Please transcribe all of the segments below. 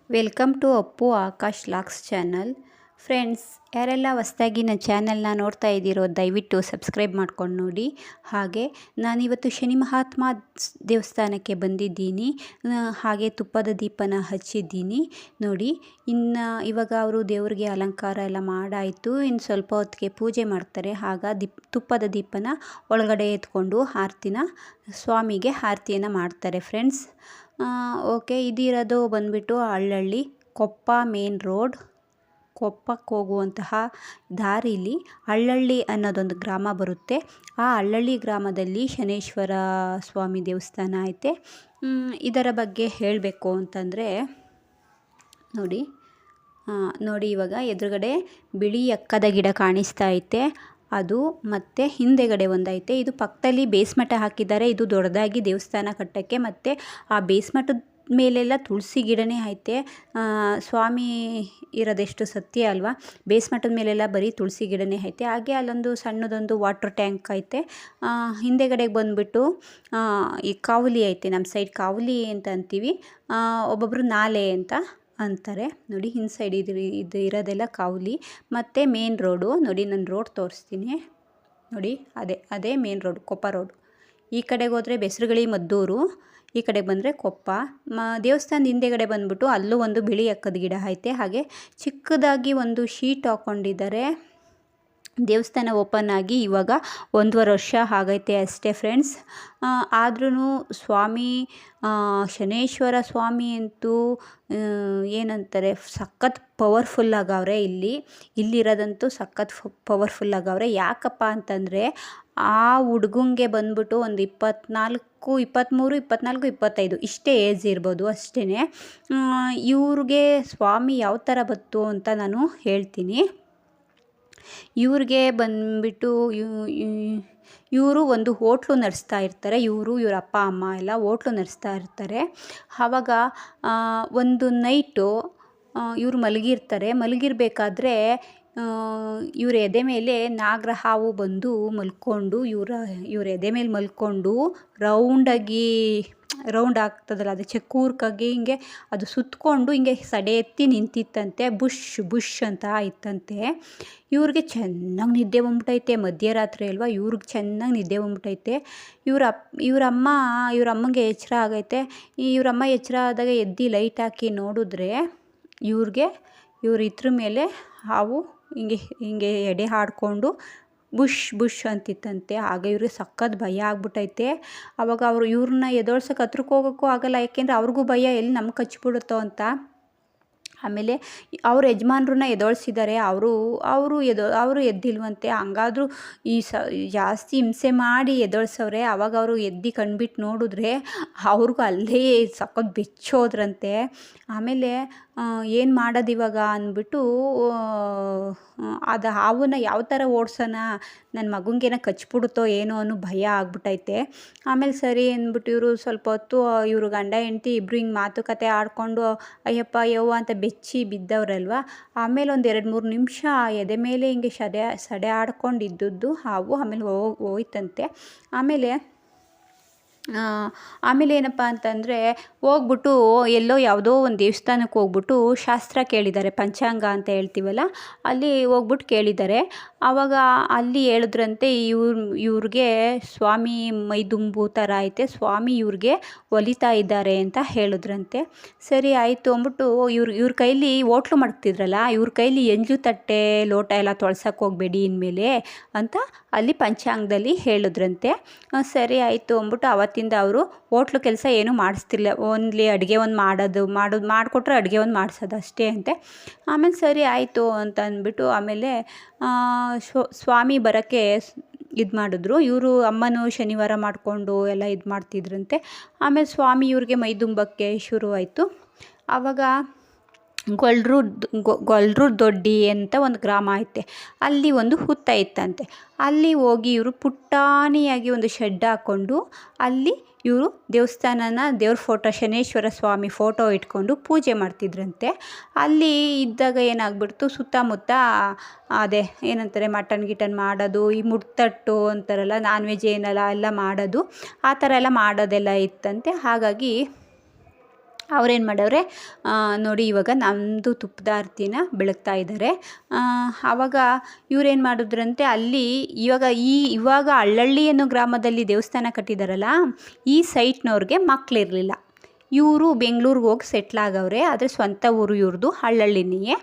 Welcome to Appu Akash ಲಾಕ್ಸ್ channel. Friends, ಯಾರೆಲ್ಲ ಹೊಸ್ದಾಗಿ ನನ್ನ ಚಾನಲ್ನ ನೋಡ್ತಾ ಇದ್ದೀರೋ ದಯವಿಟ್ಟು ಸಬ್ಸ್ಕ್ರೈಬ್ ಮಾಡ್ಕೊಂಡು ನೋಡಿ. ಹಾಗೆ ನಾನಿವತ್ತು ಶನಿ ಮಹಾತ್ಮ ದೇವಸ್ಥಾನಕ್ಕೆ ಬಂದಿದ್ದೀನಿ. ಹಾಗೆ ತುಪ್ಪದ ದೀಪನ ಹಚ್ಚಿದ್ದೀನಿ ನೋಡಿ. ಇವಾಗ ಅವರು ದೇವರಿಗೆ ಅಲಂಕಾರ ಎಲ್ಲ ಮಾಡಾಯಿತು. ಇನ್ನು ಸ್ವಲ್ಪ ಹೊತ್ತಿಗೆ ಪೂಜೆ ಮಾಡ್ತಾರೆ. ತುಪ್ಪದ ದೀಪನ ಒಳಗಡೆ ಎತ್ಕೊಂಡು ಸ್ವಾಮಿಗೆ ಆರತಿಯನ್ನು ಮಾಡ್ತಾರೆ ಫ್ರೆಂಡ್ಸ್. ಓಕೆ, ಇದಿರೋದು ಬಂದುಬಿಟ್ಟು ಹಳ್ಳಹಳ್ಳಿ ಕೊಪ್ಪ ಮೇನ್ ರೋಡ್. ಕೊಪ್ಪಕ್ಕೆ ಹೋಗುವಂತಹ ದಾರಿಲಿ ಹಳ್ಳಹಳ್ಳಿ ಅನ್ನೋದೊಂದು ಗ್ರಾಮ ಬರುತ್ತೆ. ಆ ಹಳ್ಳಹಳ್ಳಿ ಗ್ರಾಮದಲ್ಲಿ ಶನೇಶ್ವರ ಸ್ವಾಮಿ ದೇವಸ್ಥಾನ ಐತೆ. ಇದರ ಬಗ್ಗೆ ಹೇಳಬೇಕು ಅಂತಂದರೆ ನೋಡಿ ಇವಾಗ ಎದುರುಗಡೆ ಬಿಳಿ ಎಕ್ಕದ ಗಿಡ ಕಾಣಿಸ್ತಾ ಐತೆ. ಅದು ಮತ್ತು ಹಿಂದೆಗಡೆ ಒಂದೈತೆ. ಇದು ಪಕ್ಕದಲ್ಲಿ ಬೇಸ್ಮಠ ಹಾಕಿದ್ದಾರೆ. ಇದು ದೊಡ್ಡದಾಗಿ ದೇವಸ್ಥಾನ ಕಟ್ಟೋಕ್ಕೆ. ಮತ್ತು ಆ ಬೇಸ್ಮಠದ ಮೇಲೆಲ್ಲ ತುಳಸಿ ಗಿಡನೇ ಐತೆ. ಸ್ವಾಮಿ ಇರೋದೆಷ್ಟು ಸತ್ಯ ಅಲ್ವಾ. ಬೇಸ್ಮಠದ ಮೇಲೆಲ್ಲ ಬರೀ ತುಳಸಿ ಗಿಡನೇ ಐತೆ. ಹಾಗೆ ಅಲ್ಲೊಂದು ಸಣ್ಣದೊಂದು ವಾಟ್ರ್ ಟ್ಯಾಂಕ್ ಐತೆ. ಹಿಂದೆಗಡೆಗೆ ಬಂದುಬಿಟ್ಟು ಈ ಕಾವಲಿ ಐತೆ. ನಮ್ಮ ಸೈಡ್ ಕಾವಲಿ ಅಂತ ಅಂತೀವಿ, ಒಬ್ಬೊಬ್ಬರು ನಾಲೆ ಅಂತ ಅಂತಾರೆ. ನೋಡಿ ಹಿಂದೆ ಸೈಡ್ ಇದು ಇರೋದೆಲ್ಲ ಕಾವಲಿ. ಮತ್ತು ಮೇನ್ ರೋಡು ನೋಡಿ. ನಾನು ರೋಡ್ ತೋರಿಸ್ತೀನಿ ನೋಡಿ. ಅದೇ ಮೇನ್ ರೋಡು, ಕೊಪ್ಪ ರೋಡು. ಈ ಕಡೆಗೆ ಹೋದರೆ ಬೆಸರಗಳಿ ಮದ್ದೂರು, ಈ ಕಡೆಗೆ ಬಂದರೆ ಕೊಪ್ಪ. ದೇವಸ್ಥಾನದ ಹಿಂದೆಗಡೆ ಬಂದುಬಿಟ್ಟು ಅಲ್ಲೂ ಒಂದು ಬಿಳಿ ಎಕ್ಕದ ಗಿಡ ಐತೆ. ಹಾಗೆ ಚಿಕ್ಕದಾಗಿ ಒಂದು ಶೀಟ್ ಹಾಕ್ಕೊಂಡಿದ್ದಾರೆ. ದೇವಸ್ಥಾನ ಓಪನ್ ಆಗಿ ಇವಾಗ 1.5 ವರ್ಷ ಆಗೈತೆ ಅಷ್ಟೇ ಫ್ರೆಂಡ್ಸ್. ಆದ್ರೂ ಸ್ವಾಮಿ ಶನೇಶ್ವರ ಸ್ವಾಮಿ ಅಂತೂ ಏನಂತಾರೆ, ಸಖತ್ ಪವರ್ಫುಲ್ ಆಗವ್ರೆ. ಇಲ್ಲಿರೋದಂತೂ ಸಖತ್ ಪವರ್ಫುಲ್ ಆಗವ್ರೆ. ಯಾಕಪ್ಪ ಅಂತಂದರೆ ಆ ಹುಡುಗಂಗೆ ಬಂದ್ಬಿಟ್ಟು ಒಂದು 24, 23, 24, 25 ಇಷ್ಟೇ ಏಜ್ ಇರ್ಬೋದು ಅಷ್ಟೇ. ಇವ್ರಿಗೆ ಸ್ವಾಮಿ ಯಾವ ಥರ ಬತ್ತು ಅಂತ ನಾನು ಹೇಳ್ತೀನಿ. ಇವ್ರಿಗೆ ಬಂದುಬಿಟ್ಟು ಇವರು ಒಂದು ಹೋಟ್ಲು ನಡೆಸ್ತಾ ಇರ್ತಾರೆ. ಇವ್ರ ಅಪ್ಪ ಅಮ್ಮ ಎಲ್ಲ ಹೋಟ್ಲು ನಡೆಸ್ತಾ ಇರ್ತಾರೆ. ಆವಾಗ ಒಂದು ನೈಟು ಇವ್ರು ಮಲಗಿರ್ಬೇಕಾದ್ರೆ ಇವ್ರ ಎದೆ ಮೇಲೆ ನಾಗರ ಹಾವು ಬಂದು ಮಲ್ಕೊಂಡು ಇವ್ರ ಎದೆ ಮೇಲೆ ಮಲ್ಕೊಂಡು ರೌಂಡ್ ಆಗ್ತದಲ್ಲ, ಅದು ಚಕ್ಕೂರ್ಕಾಗಿ ಹಿಂಗೆ ಅದು ಸುತ್ತಕೊಂಡು ಹಿಂಗೆ ಸಡೆ ಎತ್ತಿ ನಿಂತಿತ್ತಂತೆ. ಬುಷ್ ಅಂತ ಇತ್ತಂತೆ. ಇವ್ರಿಗೆ ಚೆನ್ನಾಗಿ ನಿದ್ದೆ ಬಂದ್ಬಿಟ್ಟೈತೆ. ಮಧ್ಯರಾತ್ರಿ ಅಲ್ವಾ, ಇವ್ರಿಗೆ ಚೆನ್ನಾಗಿ ನಿದ್ದೆ ಬಂದ್ಬಿಟ್ಟೈತೆ. ಇವ್ರ ಅಮ್ಮಂಗೆ ಎಚ್ಚರ ಆಗೈತೆ. ಇವ್ರಮ್ಮ ಎಚ್ಚರ ಆದಾಗ ಎದ್ದು ಲೈಟ್ ಹಾಕಿ ನೋಡಿದ್ರೆ ಇವ್ರ ಇದ್ರ ಮೇಲೆ ಹಾವು ಹಿಂಗೆ ಎಡೆ ಹಾಡಿಕೊಂಡು ಬುಷ್ ಅಂತಿತ್ತಂತೆ. ಆಗ ಇವ್ರಿಗೆ ಸಖತ್ ಭಯ ಆಗ್ಬಿಟ್ಟೈತೆ. ಆವಾಗ ಇವ್ರನ್ನ ಎದೊಳ್ಸೋಕೆ ಹತ್ರಕ್ಕೆ ಹೋಗೋಕ್ಕೂ ಆಗಲ್ಲ. ಯಾಕೆಂದರೆ ಅವ್ರಿಗೂ ಭಯ, ಎಲ್ಲಿ ನಮ್ಗೆ ಕಚ್ಚಿಬಿಡುತ್ತೋ ಅಂತ. ಆಮೇಲೆ ಅವ್ರ ಯಜಮಾನ್ರನ್ನ ಎದೊಳಿಸಿದ್ದಾರೆ. ಅವರು ಎದ್ದಿಲ್ವಂತೆ. ಹಂಗಾದ್ರೂ ಜಾಸ್ತಿ ಹಿಂಸೆ ಮಾಡಿ ಎದೊಳ್ಸವ್ರೆ. ಆವಾಗ ಅವರು ಎದ್ದು ಕಣ್ಬಿಟ್ಟು ನೋಡಿದ್ರೆ ಅವ್ರಿಗೂ ಅಲ್ಲೇ ಸಖತ್ ಬೆಚ್ಚೋದ್ರಂತೆ. ಆಮೇಲೆ ಏನು ಮಾಡೋದು ಇವಾಗ ಅಂದ್ಬಿಟ್ಟು ಅದು ಹಾವನ್ನ ಯಾವ ಥರ ಓಡಿಸೋಣ, ನನ್ನ ಮಗಂಗೇನೋ ಕಚ್ಬಿಡುತ್ತೋ ಏನೋ ಅನ್ನೋ ಭಯ ಆಗ್ಬಿಟ್ಟೈತೆ. ಆಮೇಲೆ ಸರಿ ಅಂದ್ಬಿಟ್ಟು ಇವರು ಸ್ವಲ್ಪ ಹೊತ್ತು ಇವರು ಗಂಡ ಹೆಂಡ್ತಿ ಇಬ್ಬರು ಹಿಂಗೆ ಮಾತುಕತೆ ಆಡಿಕೊಂಡು ಅಯ್ಯಪ್ಪ ಯವ್ವ ಅಂತ ಬೆಚ್ಚಿ ಬಿದ್ದವ್ರಲ್ವ. ಆಮೇಲೆ ಒಂದು 2-3 ನಿಮಿಷ ಎದೆ ಮೇಲೆ ಹಿಂಗೆ ಸಡೆ ಆಡ್ಕೊಂಡಿದ್ದದ್ದು ಹಾವು. ಆಮೇಲೆ ಹೋಯ್ತಂತೆ. ಆಮೇಲೆ ಏನಪ್ಪ ಅಂತಂದರೆ ಹೋಗ್ಬಿಟ್ಟು ಎಲ್ಲೋ ಯಾವುದೋ ಒಂದು ದೇವಸ್ಥಾನಕ್ಕೆ ಹೋಗ್ಬಿಟ್ಟು ಶಾಸ್ತ್ರ ಕೇಳಿದ್ದಾರೆ. ಪಂಚಾಂಗ ಅಂತ ಹೇಳ್ತೀವಲ್ಲ, ಅಲ್ಲಿ ಹೋಗ್ಬಿಟ್ಟು ಕೇಳಿದ್ದಾರೆ. ಆವಾಗ ಅಲ್ಲಿ ಹೇಳಿದ್ರಂತೆ ಇವ್ರಿಗೆ ಸ್ವಾಮಿ ಮೈದುಂಬು ಥರ ಐತೆ, ಸ್ವಾಮಿ ಇವ್ರಿಗೆ ಒಲಿತಾ ಇದ್ದಾರೆ ಅಂತ ಹೇಳಿದ್ರಂತೆ. ಸರಿ ಆಯಿತು ಅಂದ್ಬಿಟ್ಟು ಇವ್ರ ಕೈಲಿ ಹೋಟ್ಲು ಮಾಡ್ತಿದ್ರಲ್ಲ, ಇವ್ರ ಕೈಲಿ ಎಂಜಲು ತಟ್ಟೆ ಲೋಟ ಎಲ್ಲ ತೊಳ್ಸೋಕೆ ಹೋಗಬೇಡಿ ಇನ್ಮೇಲೆ ಅಂತ ಅಲ್ಲಿ ಪಂಚಾಂಗದಲ್ಲಿ ಹೇಳಿದ್ರಂತೆ. ಸರಿ ಆಯಿತು ಅಂದ್ಬಿಟ್ಟು ಅವತ್ತಿಂದ ಅವರು ಹೋಟ್ಲು ಕೆಲಸ ಏನೂ ಮಾಡಿಸ್ತಿಲ್ಲ. ಓನ್ಲಿ ಅಡುಗೆ ಒಂದು ಮಾಡಿಕೊಟ್ರೆ ಅಡುಗೆ ಒಂದು ಮಾಡಿಸೋದು ಅಷ್ಟೇ ಅಂತೆ. ಆಮೇಲೆ ಸರಿ ಆಯಿತು ಅಂತ ಅಂದ್ಬಿಟ್ಟು ಆಮೇಲೆ ಸ್ವಾಮಿ ಬರೋಕ್ಕೆ ಇದು ಮಾಡಿದ್ರು. ಇವರು ಅಮ್ಮನೂ ಶನಿವಾರ ಮಾಡಿಕೊಂಡು ಎಲ್ಲ ಇದು ಮಾಡ್ತಿದ್ರಂತೆ. ಆಮೇಲೆ ಸ್ವಾಮಿ ಇವ್ರಿಗೆ ಮೈದುಂಬಕ್ಕೆ ಶುರುವಾಯಿತು. ಆವಾಗ ಗೊಲ್ರು ದೊಡ್ಡಿ ಅಂತ ಒಂದು ಗ್ರಾಮ ಐತೆ. ಅಲ್ಲಿ ಒಂದು ಹುತ್ತ ಇತ್ತಂತೆ. ಅಲ್ಲಿ ಹೋಗಿ ಇವರು ಪುಟ್ಟಾಣಿಯಾಗಿ ಒಂದು ಶೆಡ್ ಹಾಕ್ಕೊಂಡು ಅಲ್ಲಿ ಇವರು ದೇವ್ರ ಫೋಟೋ, ಶನೇಶ್ವರ ಸ್ವಾಮಿ ಫೋಟೋ ಇಟ್ಕೊಂಡು ಪೂಜೆ ಮಾಡ್ತಿದ್ರಂತೆ. ಅಲ್ಲಿ ಇದ್ದಾಗ ಏನಾಗ್ಬಿಡ್ತು, ಸುತ್ತಮುತ್ತ ಅದೇ ಏನಂತಾರೆ ಮಟನ್ ಮಾಡೋದು, ಈ ಮುಡ್ತಟ್ಟು ಅಂತಾರಲ್ಲ, ನಾನ್ ವೆಜ್ ಏನಲ್ಲ ಎಲ್ಲ ಮಾಡೋದು, ಆ ಥರ ಎಲ್ಲ ಮಾಡೋದೆಲ್ಲ ಇತ್ತಂತೆ. ಹಾಗಾಗಿ ಅವ್ರೇನು ಮಾಡವ್ರೆ ನೋಡಿ ಇವಾಗ ನಮ್ಮದು ತುಪ್ಪದ ಆರತಿನ ಬೆಳಗ್ತಾ ಇದ್ದಾರೆ. ಆವಾಗ ಇವ್ರೇನು ಮಾಡಿದ್ರಂತೆ ಅಲ್ಲಿ ಇವಾಗ ಹಳ್ಳಳ್ಳಿ ಅನ್ನೋ ಗ್ರಾಮದಲ್ಲಿ ದೇವಸ್ಥಾನ ಕಟ್ಟಿದಾರಲ್ಲ, ಈ ಸೈಟ್ನವ್ರಿಗೆ ಮಕ್ಕಳಿರಲಿಲ್ಲ. ಇವರು ಬೆಂಗಳೂರಿಗೆ ಹೋಗಿ ಸೆಟ್ಲಾಗವ್ರೆ, ಆದರೆ ಸ್ವಂತ ಊರು ಇವ್ರದ್ದು ಹಳ್ಳಳ್ಳಿನೇ.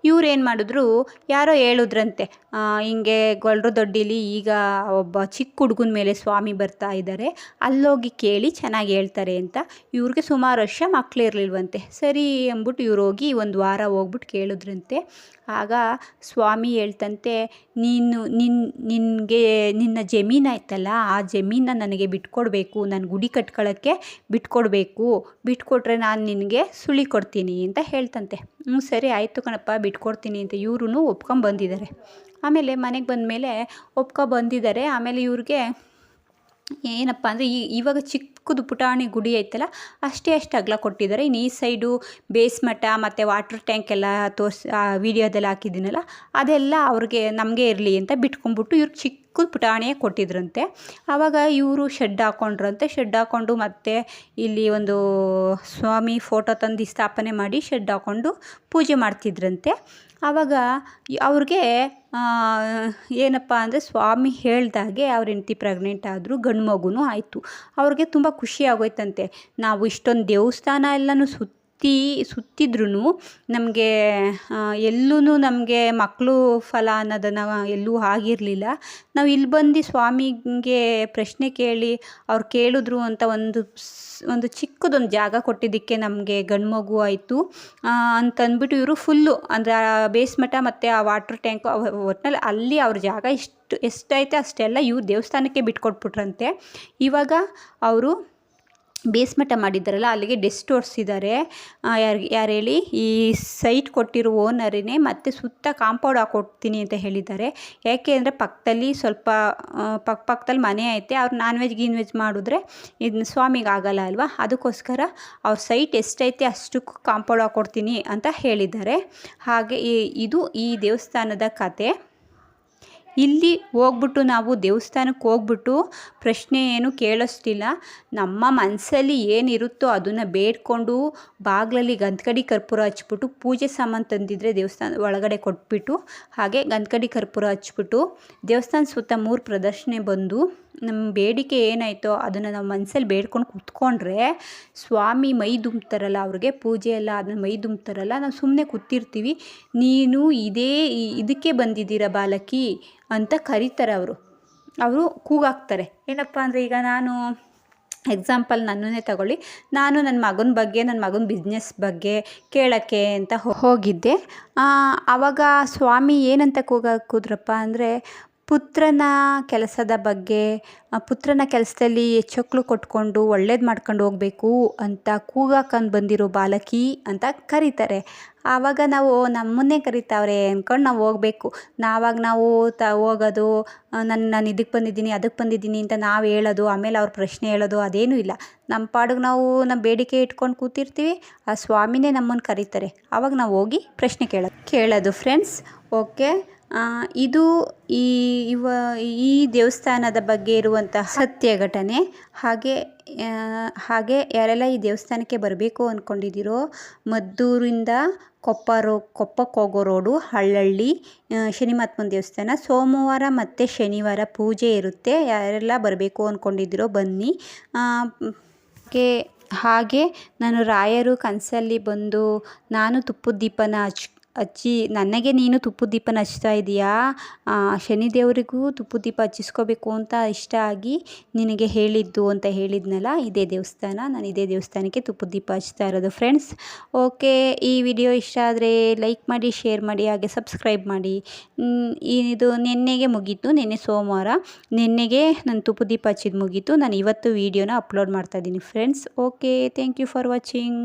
ಇವ್ರು ಏನು ಮಾಡಿದ್ರು, ಯಾರೋ ಹೇಳಿದ್ರಂತೆ ಹಿಂಗೆ ಗೊಲ್ರ ದೊಡ್ಡಿಲಿ ಈಗ ಒಬ್ಬ ಚಿಕ್ಕ ಹುಡುಗನ ಮೇಲೆ ಸ್ವಾಮಿ ಬರ್ತಾ ಇದ್ದಾರೆ, ಅಲ್ಲೋಗಿ ಕೇಳಿ ಚೆನ್ನಾಗಿ ಹೇಳ್ತಾರೆ ಅಂತ. ಇವ್ರಿಗೆ ಸುಮಾರು ವರ್ಷ ಮಕ್ಕಳಿರ್ಲಿಲ್ವಂತೆ. ಸರಿ ಅಂದ್ಬಿಟ್ಟು ಇವ್ರು ಹೋಗಿ ಒಂದು ವಾರ ಹೋಗ್ಬಿಟ್ಟು ಕೇಳಿದ್ರಂತೆ. ಆಗ ಸ್ವಾಮಿ ಹೇಳ್ತಂತೆ, ನಿನಗೆ ನಿನ್ನ ಜಮೀನು ಆಯ್ತಲ್ಲ, ಆ ಜಮೀನನ್ನ ನನಗೆ ಬಿಟ್ಕೊಡ್ಬೇಕು, ನಾನು ಗುಡಿ ಕಟ್ಕೊಳ್ಳೋಕ್ಕೆ ಬಿಟ್ಕೊಡ್ಬೇಕು, ಬಿಟ್ಕೊಟ್ರೆ ನಾನು ನಿನಗೆ ಸುಳಿ ಕೊಡ್ತೀನಿ ಅಂತ ಹೇಳ್ತಂತೆ. ಸರಿ ಆಯಿತು ಕಣಪ್ಪ ಬಿಟ್ಕೊಡ್ತೀನಿ ಅಂತ ಇವ್ರೂ ಒಪ್ಕೊಂಬಂದಿದ್ದಾರೆ. ಆಮೇಲೆ ಮನೆಗೆ ಬಂದಮೇಲೆ ಒಪ್ಕೊಂಬಂದಿದ್ದಾರೆ. ಆಮೇಲೆ ಇವ್ರಿಗೆ ಏನಪ್ಪ ಅಂದರೆ ಇವಾಗ ಚಿಕ್ಕದು ಪುಟಾಣಿ ಗುಡಿ ಐತಲ್ಲ, ಅಷ್ಟು ಅಗಲ ಕೊಟ್ಟಿದ್ದಾರೆ. ಇನ್ನು ಈ ಸೈಡು ಬೇಸ್ಮಠ ಮತ್ತು ವಾಟರ್ ಟ್ಯಾಂಕ್ ಎಲ್ಲ ವೀಡಿಯೋದಲ್ಲಿ ಹಾಕಿದ್ದೀನಲ್ಲ, ಅದೆಲ್ಲ ಅವ್ರಿಗೆ ನಮಗೆ ಇರಲಿ ಅಂತ ಬಿಟ್ಕೊಂಡ್ಬಿಟ್ಟು ಇವ್ರಿಗೆ ಚಿಕ್ಕದು ಪುಟಾಣಿಯೇ ಕೊಟ್ಟಿದ್ರಂತೆ. ಆವಾಗ ಇವರು ಶೆಡ್ ಹಾಕ್ಕೊಂಡ್ರಂತೆ. ಶೆಡ್ ಹಾಕ್ಕೊಂಡು ಮತ್ತೆ ಇಲ್ಲಿ ಒಂದು ಸ್ವಾಮಿ ಫೋಟೋ ತಂದು ಸ್ಥಾಪನೆ ಮಾಡಿ ಶೆಡ್ ಹಾಕ್ಕೊಂಡು ಪೂಜೆ ಮಾಡ್ತಿದ್ರಂತೆ. ಆವಾಗ ಅವ್ರಿಗೆ ಏನಪ್ಪ ಅಂದರೆ ಸ್ವಾಮಿ ಹೇಳ್ದಾಗೆ ಅವ್ರ ಹೆಂಡತಿ ಪ್ರೆಗ್ನೆಂಟ್ ಆದರು, ಗಂಡು ಮಗುನೂ ಆಯಿತು. ಅವ್ರಿಗೆ ತುಂಬ ಖುಷಿ ಆಗೋಯ್ತಂತೆ. ನಾವು ಇಷ್ಟೊಂದು ದೇವಸ್ಥಾನ ಎಲ್ಲನೂ ಸುತ್ತಿದ್ರೂ ನಮಗೆ ಎಲ್ಲೂ ನಮಗೆ ಮಕ್ಕಳು ಫಲ ಅನ್ನೋದನ್ನು ಎಲ್ಲೂ ಆಗಿರಲಿಲ್ಲ. ನಾವು ಇಲ್ಲಿ ಬಂದು ಸ್ವಾಮಿಗೆ ಪ್ರಶ್ನೆ ಕೇಳಿ ಅವ್ರು ಕೇಳಿದ್ರು ಅಂತ ಒಂದು ಚಿಕ್ಕದೊಂದು ಜಾಗ ಕೊಟ್ಟಿದ್ದಕ್ಕೆ ನಮಗೆ ಗಂಡು ಮಗು ಆಯಿತು ಅಂತಂದ್ಬಿಟ್ಟು ಇವರು ಫುಲ್ಲು ಅಂದರೆ ಬೇಸ್ಮಠ ಮತ್ತು ಆ ವಾಟರ್ ಟ್ಯಾಂಕು ಒಟ್ಟಿನಲ್ಲಿ ಅಲ್ಲಿ ಅವ್ರ ಜಾಗ ಎಷ್ಟೈತೆ ಅಷ್ಟೆಲ್ಲ ಇವ್ರು ದೇವಸ್ಥಾನಕ್ಕೆ ಬಿಟ್ಕೊಟ್ಬಿಟ್ರಂತೆ. ಇವಾಗ ಅವರು ಬೇಸ್ಮಠ ಮಾಡಿದ್ದಾರಲ್ಲ, ಅಲ್ಲಿಗೆ ಡೆಸ್ಟ್ ಹೊಡ್ಸಿದ್ದಾರೆ. ಯಾರು ಹೇಳಿ, ಈ ಸೈಟ್ ಕೊಟ್ಟಿರೋ ಓನರೇ. ಮತ್ತು ಸುತ್ತ ಕಾಂಪೌಂಡ್ ಹಾಕ್ಕೊಡ್ತೀನಿ ಅಂತ ಹೇಳಿದ್ದಾರೆ. ಯಾಕೆ ಅಂದರೆ ಪಕ್ಕದಲ್ಲಿ ಸ್ವಲ್ಪ ಪಕ್ಕದಲ್ಲಿ ಮನೆ ಐತೆ, ಅವ್ರು ನಾನ್ ವೆಜ್ ಮಾಡಿದ್ರೆ ಇದನ್ನ ಸ್ವಾಮಿಗೆ ಆಗಲ್ಲ ಅಲ್ವಾ, ಅದಕ್ಕೋಸ್ಕರ ಅವ್ರ ಸೈಟ್ ಎಷ್ಟೈತೆ ಅಷ್ಟಕ್ಕೂ ಕಾಂಪೌಂಡ್ ಹಾಕ್ಕೊಡ್ತೀನಿ ಅಂತ ಹೇಳಿದ್ದಾರೆ. ಹಾಗೆ ಇದು ಈ ದೇವಸ್ಥಾನದ ಕತೆ. ಇಲ್ಲಿ ಹೋಗ್ಬಿಟ್ಟು ನಾವು ದೇವಸ್ಥಾನಕ್ಕೆ ಹೋಗ್ಬಿಟ್ಟು ಪ್ರಶ್ನೆ ಏನು ಕೇಳಿಸ್ತಿಲ್ಲ. ನಮ್ಮ ಮನಸ್ಸಲ್ಲಿ ಏನಿರುತ್ತೋ ಅದನ್ನು ಬೇಡ್ಕೊಂಡು ಬಾಗಿಲಲ್ಲಿ ಗಂಧಕಡಿ ಕರ್ಪೂರ ಹಚ್ಬಿಟ್ಟು ಪೂಜೆ ಸಾಮಾನು ತಂದಿದ್ರೆ ದೇವಸ್ಥಾನ ಒಳಗಡೆ ಕೊಟ್ಬಿಟ್ಟು, ಹಾಗೆ ಗಂಧಕಡಿ ಕರ್ಪೂರ ಹಚ್ಬಿಟ್ಟು ದೇವಸ್ಥಾನ ಸುತ್ತ 3 ಪ್ರದಕ್ಷಿಣೆ ಬಂದು ನಮ್ಮ ಬೇಡಿಕೆ ಏನಾಯಿತೋ ಅದನ್ನು ನಾವು ಮನಸ್ಸಲ್ಲಿ ಬೇಡ್ಕೊಂಡು ಕೂತ್ಕೊಂಡ್ರೆ ಸ್ವಾಮಿ ಮೈ ದುಂಬ್ತಾರಲ್ಲ, ಅವ್ರಿಗೆ ಪೂಜೆ ಎಲ್ಲ ಅದನ್ನ ಮೈ ದುಂಬ್ತಾರಲ್ಲ, ನಾವು ಸುಮ್ಮನೆ ಕೂತಿರ್ತೀವಿ. ನೀನು ಇದಕ್ಕೆ ಬಂದಿದ್ದೀರ ಬಾಲಕಿ ಅಂತ ಕರೀತಾರೆ. ಅವರು ಕೂಗಾಕ್ತಾರೆ. ಏನಪ್ಪ ಅಂದರೆ ಈಗ ನಾನು ಎಕ್ಸಾಂಪಲ್ ನನ್ನನ್ನೇ ತಗೊಳ್ಳಿ, ನಾನು ನನ್ನ ಮಗನ ಬಿಸ್ನೆಸ್ ಬಗ್ಗೆ ಕೇಳೋಕ್ಕೆ ಅಂತ ಹೋಗಿದ್ದೆ. ಆವಾಗ ಸ್ವಾಮಿ ಏನಂತ ಕೂಗಾಕಿದ್ರಪ್ಪ ಅಂದರೆ, ಪುತ್ರನ ಕೆಲಸದ ಬಗ್ಗೆ, ಪುತ್ರನ ಕೆಲಸದಲ್ಲಿ ಹೆಚ್ಚೊಕ್ಲು ಕೊಟ್ಕೊಂಡು ಒಳ್ಳೇದು ಮಾಡ್ಕೊಂಡು ಹೋಗಬೇಕು ಅಂತ ಕೂಗಾಕೊಂಡು ಬಂದಿರೋ ಬಾಲಕಿ ಅಂತ ಕರೀತಾರೆ. ಆವಾಗ ನಾವು ನಮ್ಮನ್ನೇ ಕರೀತಾವ್ರೆ ಅಂದ್ಕೊಂಡು ನಾವು ಹೋಗಬೇಕು. ನಾವು ಹೋಗೋದು ನಾನು ಇದಕ್ಕೆ ಬಂದಿದ್ದೀನಿ ಅದಕ್ಕೆ ಬಂದಿದ್ದೀನಿ ಅಂತ ನಾವು ಹೇಳೋದು, ಆಮೇಲೆ ಅವ್ರ ಪ್ರಶ್ನೆ ಹೇಳೋದು ಅದೇನೂ ಇಲ್ಲ. ನಮ್ಮ ಪಾಡಿಗೆ ನಾವು ನಮ್ಮ ಬೇಡಿಕೆ ಇಟ್ಕೊಂಡು ಕೂತಿರ್ತೀವಿ, ಆ ಸ್ವಾಮಿನೇ ನಮ್ಮನ್ನು ಕರೀತಾರೆ. ಆವಾಗ ನಾವು ಹೋಗಿ ಪ್ರಶ್ನೆ ಕೇಳೋದು ಫ್ರೆಂಡ್ಸ್. ಓಕೆ, ಇದು ಈ ದೇವಸ್ಥಾನದ ಬಗ್ಗೆ ಇರುವಂತಹ ಸತ್ಯ ಘಟನೆ. ಹಾಗೆ ಯಾರೆಲ್ಲ ಈ ದೇವಸ್ಥಾನಕ್ಕೆ ಬರಬೇಕು ಅಂದ್ಕೊಂಡಿದ್ದೀರೋ, ಮದ್ದೂರಿಂದ ಕೊಪ್ಪಕ್ಕೆ ಹೋಗೋ ರೋಡು ಹಳ್ಳಳ್ಳಿ ಶನಿ ಮಹಾತ್ಮನ ದೇವಸ್ಥಾನ. ಸೋಮವಾರ ಮತ್ತು ಶನಿವಾರ ಪೂಜೆ ಇರುತ್ತೆ. ಯಾರೆಲ್ಲ ಬರಬೇಕು ಅಂದ್ಕೊಂಡಿದ್ದೀರೋ ಬನ್ನಿ. ಹಾಗೆ ನಾನು ರಾಯರು ಕನಸಲ್ಲಿ ಬಂದು ನಾನು ತುಪ್ಪದ ದೀಪನ ಹಚ್ಚಿ, ನನಗೆ ನೀನು ತುಪ್ಪದ ದೀಪನ ಹಚ್ತಾ ಇದೀಯಾ, ಶನಿದೇವರಿಗೂ ತುಪ್ಪದ ದೀಪ ಹಚ್ಚಿಸ್ಕೋಬೇಕು ಅಂತ ಇಷ್ಟ ಆಗಿ ನಿನಗೆ ಹೇಳಿದ್ದು ಅಂತ ಹೇಳಿದ್ನಲ್ಲ, ಇದೇ ದೇವಸ್ಥಾನ. ನಾನು ಇದೇ ದೇವಸ್ಥಾನಕ್ಕೆ ತುಪ್ಪದ ದೀಪ ಹಚ್ತಾ ಇರೋದು ಫ್ರೆಂಡ್ಸ್. ಓಕೆ, ಈ ವಿಡಿಯೋ ಇಷ್ಟ ಆದರೆ ಲೈಕ್ ಮಾಡಿ, ಶೇರ್ ಮಾಡಿ, ಹಾಗೆ ಸಬ್ಸ್ಕ್ರೈಬ್ ಮಾಡಿ. ಇದು ನಿನ್ನೆಗೆ ಮುಗೀತು, ನಿನ್ನೆ ಸೋಮವಾರ. ನಿನ್ನೆಗೆ ನಾನು ತುಪ್ಪದ ದೀಪ ಹಚ್ಚಿದ್ದು ಮುಗೀತು. ನಾನು ಇವತ್ತು ವಿಡಿಯೋನ ಅಪ್ಲೋಡ್ ಮಾಡ್ತಾಯಿದ್ದೀನಿ friends. Okay, thank you for watching.